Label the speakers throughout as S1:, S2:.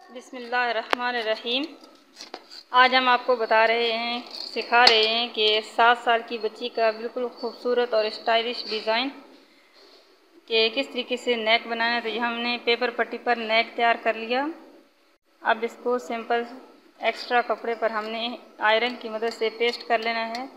S1: बिस्मिल्लाहिर्रहमानिर्रहीम। आज हम आपको सिखा रहे हैं कि 7 साल की बच्ची का बिल्कुल खूबसूरत और स्टाइलिश डिज़ाइन के किस तरीके से नेक बनाना है। तो ये हमने पेपर पट्टी पर नेक तैयार कर लिया। अब इसको सिंपल एक्स्ट्रा कपड़े पर हमने आयरन की मदद से पेस्ट कर लेना है।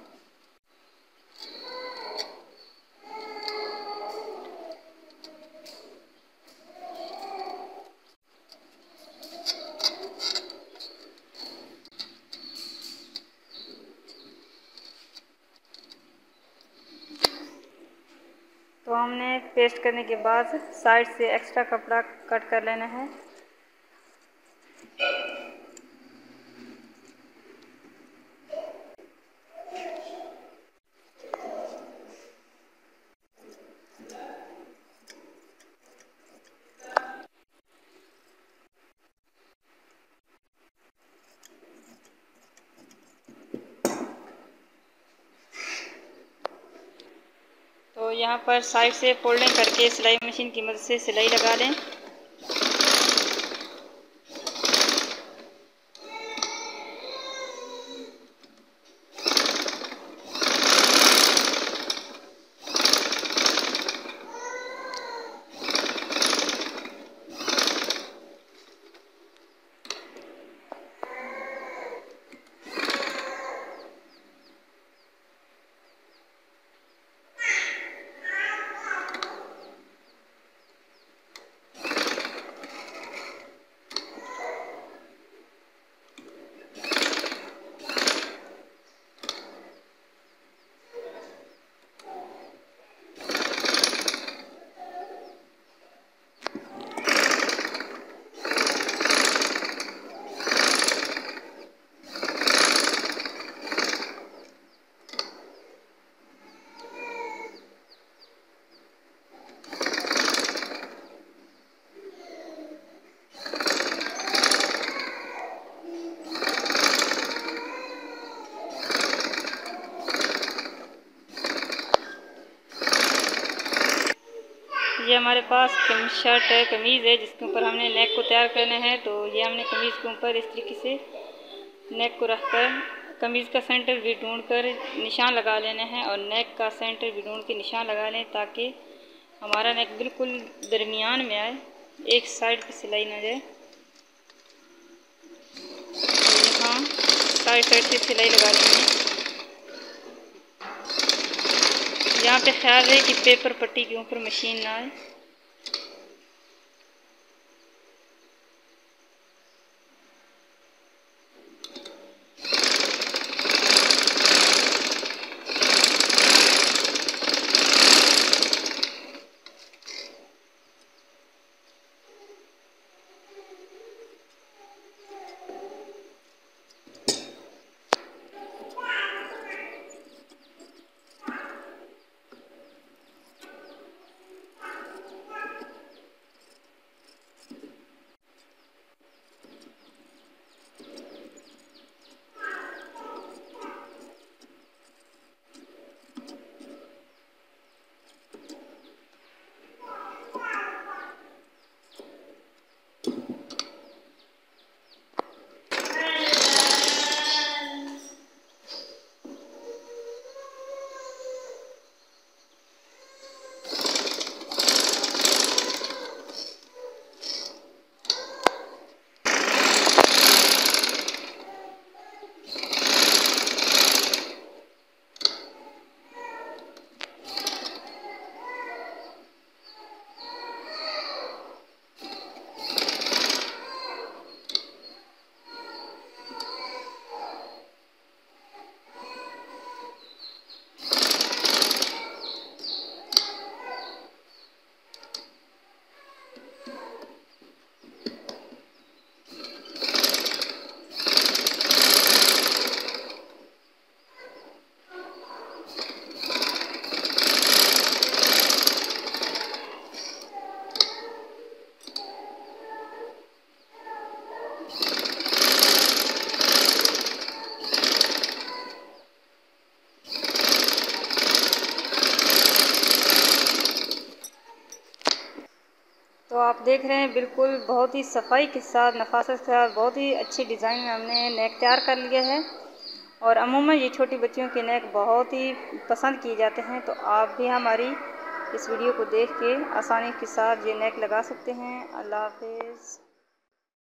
S1: तो हमने पेस्ट करने के बाद साइड से एक्स्ट्रा कपड़ा कट कर लेना है। तो यहाँ पर साइड से फोल्डिंग करके सिलाई मशीन की मदद से सिलाई लगा लें। ये हमारे पास शर्ट है, कमीज़ है, जिसके ऊपर हमने नेक को तैयार करना है। तो ये हमने कमीज़ के ऊपर इस तरीके से नेक को रखकर कमीज़ का सेंटर भी ढूंढकर निशान लगा लेना है और नेक का सेंटर भी ढूंढ के निशान लगा लें, ताकि हमारा नेक बिल्कुल दरमियान में आए, एक साइड पे सिलाई ना जाए। तो यहाँ साइड से सिलाई लगा लेंगे। यहाँ पे ख्याल है कि पेपर पट्टी के ऊपर मशीन ना आए। देख रहे हैं बिल्कुल बहुत ही सफाई के साथ, नफासत के साथ, बहुत ही अच्छी डिज़ाइन में हमने नेक तैयार कर लिया है। और अमूमन ये छोटी बच्चियों के नेक बहुत ही पसंद किए जाते हैं, तो आप भी हमारी इस वीडियो को देख के आसानी के साथ ये नेक लगा सकते हैं। अल्लाह हाफिज़।